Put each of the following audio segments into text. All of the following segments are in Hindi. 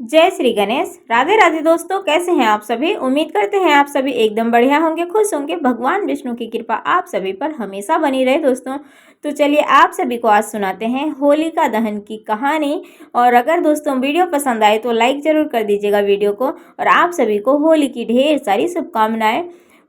जय श्री गणेश। राधे राधे दोस्तों, कैसे हैं आप सभी। उम्मीद करते हैं आप सभी एकदम बढ़िया होंगे, खुश होंगे। भगवान विष्णु की कृपा आप सभी पर हमेशा बनी रहे दोस्तों। तो चलिए आप सभी को आज सुनाते हैं होलिका दहन की कहानी। और अगर दोस्तों वीडियो पसंद आए तो लाइक जरूर कर दीजिएगा वीडियो को। और आप सभी को होली की ढेर सारी शुभकामनाएं।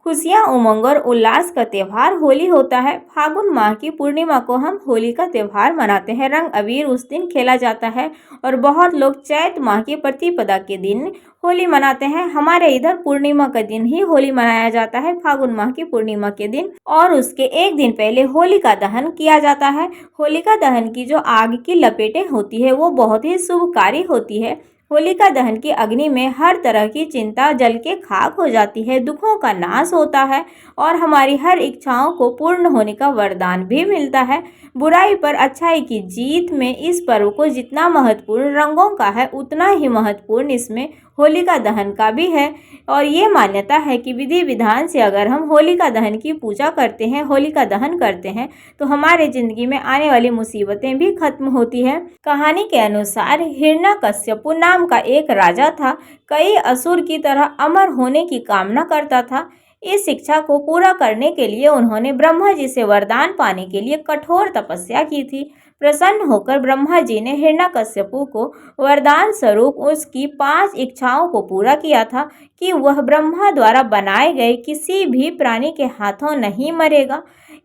खुशियां, उमंग और उल्लास का त्यौहार होली होता है। फागुन माह की पूर्णिमा को हम होली का त्यौहार मनाते हैं। रंग अबीर उस दिन खेला जाता है और बहुत लोग चैत माह की प्रतिपदा के दिन होली मनाते हैं। हमारे इधर पूर्णिमा का दिन ही होली मनाया जाता है, फागुन माह की पूर्णिमा के दिन। और उसके एक दिन पहले होलिका दहन किया जाता है। होलिका दहन की जो आग की लपेटें होती है वो बहुत ही शुभकारी होती है। होलिका दहन की अग्नि में हर तरह की चिंता जल के खाक हो जाती है, दुखों का नाश होता है और हमारी हर इच्छाओं को पूर्ण होने का वरदान भी मिलता है। बुराई पर अच्छाई की जीत में इस पर्व को जितना महत्वपूर्ण रंगों का है उतना ही महत्वपूर्ण इसमें होलिका दहन का भी है। और ये मान्यता है कि विधि विधान से अगर हम होलिका दहन की पूजा करते हैं, होलिका दहन करते हैं, तो हमारे जिंदगी में आने वाली मुसीबतें भी खत्म होती हैं। कहानी के अनुसार हिरण्यकश्यपु नाम का एक राजा था। कई असुर की तरह अमर होने की कामना करता था। इस शिक्षा को पूरा करने के लिए उन्होंने ब्रह्मा जी से वरदान पाने के लिए कठोर तपस्या की थी। प्रसन्न होकर ब्रह्मा जी ने हिरण्यकश्यपु को वरदान स्वरूप उसकी 5 इच्छाओं को पूरा किया था कि वह ब्रह्मा द्वारा बनाए गए किसी भी प्राणी के हाथों नहीं मरेगा,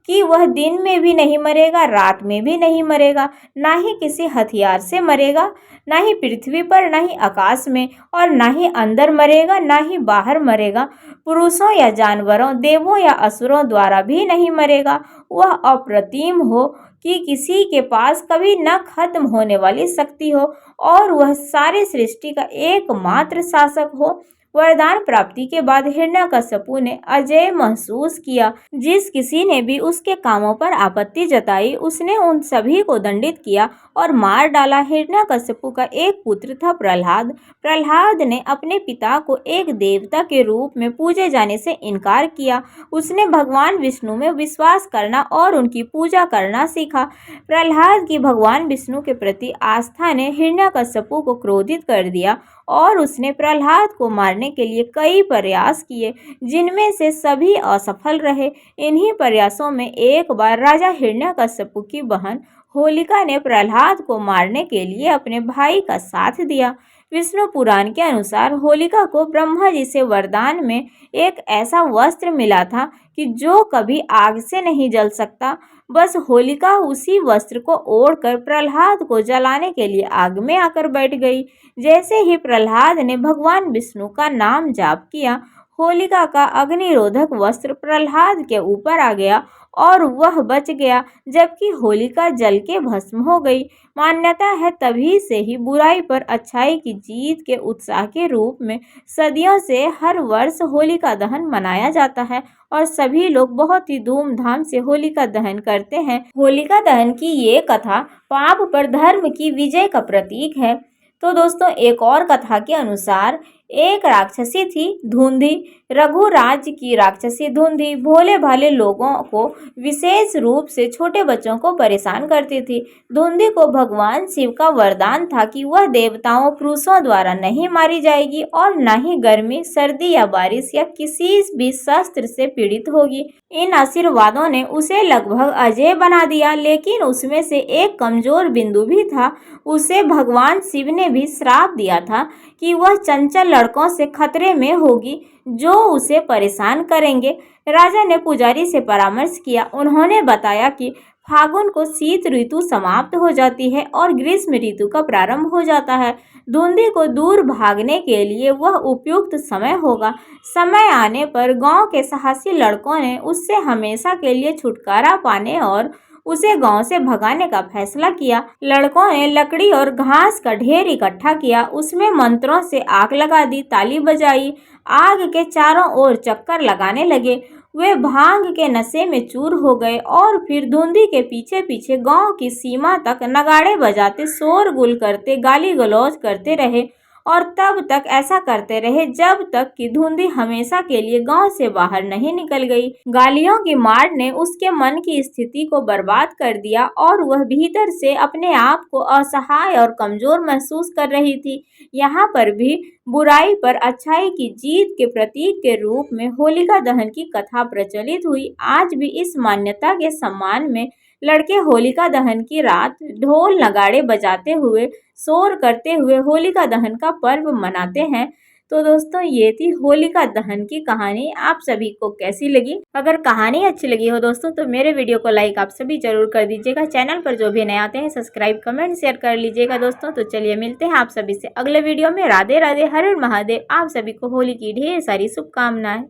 कि वह दिन में भी नहीं मरेगा, रात में भी नहीं मरेगा, ना ही किसी हथियार से मरेगा, ना ही पृथ्वी पर, ना ही आकाश में, और ना ही अंदर मरेगा, ना ही बाहर मरेगा। पुरुषों या जानवरों, देवों या असुरों द्वारा भी नहीं मरेगा। वह अप्रतिम हो कि किसी के पास कभी न खत्म होने वाली शक्ति हो और वह सारी सृष्टि का एकमात्र शासक हो। वरदान प्राप्ति के बाद हिरण्यकश्यपु ने अजय महसूस किया। जिस किसी ने भी उसके कामों पर आपत्ति जताई उसने उन सभी को दंडित किया और मार डाला। हिरण्यकश्यपु का एक पुत्र था प्रहलाद। प्रहलाद ने अपने पिता को एक देवता के रूप में पूजे जाने से इनकार किया। उसने भगवान विष्णु में विश्वास करना और उनकी पूजा करना सीखा। प्रहलाद की भगवान विष्णु के प्रति आस्था ने हिरण्यकश्यपु को क्रोधित कर दिया और उसने प्रहलाद को मारने के लिए कई प्रयास किए, जिनमें से सभी असफल रहे। इन्हीं प्रयासों में एक बार राजा हिरण्यकश्यपु की बहन होलिका ने प्रहलाद को मारने के लिए अपने भाई का साथ दिया। विष्णु पुराण के अनुसार होलिका को ब्रह्मा जी से वरदान में एक ऐसा वस्त्र मिला था कि जो कभी आग से नहीं जल सकता। बस होलिका उसी वस्त्र को ओढ़कर प्रहलाद को जलाने के लिए आग में आकर बैठ गई। जैसे ही प्रहलाद ने भगवान विष्णु का नाम जाप किया, होलिका का अग्निरोधक वस्त्र प्रहलाद के ऊपर आ गया और वह बच गया, जबकि होलिका जल के भस्म हो गई। मान्यता है तभी से ही बुराई पर अच्छाई की जीत के उत्साह के रूप में सदियों से हर वर्ष होलिका दहन मनाया जाता है और सभी लोग बहुत ही धूमधाम से होलिका दहन करते हैं। होलिका दहन की ये कथा पाप पर धर्म की विजय का प्रतीक है। तो दोस्तों, एक और कथा के अनुसार एक राक्षसी थी धुंधी। रघु राज्य की राक्षसी धुंधी भोले भाले लोगों को, विशेष रूप से छोटे बच्चों को परेशान करती थी। धुंधी को भगवान शिव का वरदान था कि वह देवताओं, पुरुषों द्वारा नहीं मारी जाएगी और न ही गर्मी, सर्दी या बारिश या किसी भी शस्त्र से पीड़ित होगी। इन आशीर्वादों ने उसे लगभग अजय बना दिया, लेकिन उसमें से एक कमजोर बिंदु भी था। उसे भगवान शिव ने भी श्राप दिया था कि वह चंचल लड़कों से खतरे में होगी जो उसे परेशान करेंगे। राजा ने पुजारी से परामर्श किया। उन्होंने बताया कि फागुन को शीत ऋतु समाप्त हो जाती है और ग्रीष्म ऋतु का प्रारंभ हो जाता है। धुंधी को दूर भागने के लिए वह उपयुक्त समय होगा। समय आने पर गांव के साहसी लड़कों ने उससे हमेशा के लिए छुटकारा पाने और उसे गांव से भगाने का फैसला किया। लड़कों ने लकड़ी और घास का ढेर इकट्ठा किया, उसमें मंत्रों से आग लगा दी, ताली बजाई, आग के चारों ओर चक्कर लगाने लगे। वे भांग के नशे में चूर हो गए और फिर धुंधी के पीछे पीछे गांव की सीमा तक नगाड़े बजाते, शोरगुल करते, गाली गलौज करते रहे और तब तक ऐसा करते रहे जब तक कि धुंधी हमेशा के लिए गांव से बाहर नहीं निकल गई। गालियों की मार ने उसके मन की स्थिति को बर्बाद कर दिया और वह भीतर से अपने आप को असहाय और कमजोर महसूस कर रही थी। यहाँ पर भी बुराई पर अच्छाई की जीत के प्रतीक के रूप में होलिका दहन की कथा प्रचलित हुई। आज भी इस मान्यता के सम्मान में लड़के होलिका दहन की रात ढोल नगाड़े बजाते हुए, शोर करते हुए होलिका दहन का पर्व मनाते हैं। तो दोस्तों, ये थी होलिका दहन की कहानी। आप सभी को कैसी लगी? अगर कहानी अच्छी लगी हो दोस्तों तो मेरे वीडियो को लाइक आप सभी जरूर कर दीजिएगा। चैनल पर जो भी नए आते हैं सब्सक्राइब, कमेंट, शेयर कर लीजिएगा दोस्तों। तो चलिए मिलते हैं आप सभी से अगले वीडियो में। राधे राधे, हर हर महादेव। आप सभी को होली की ढेर सारी शुभकामनाएं।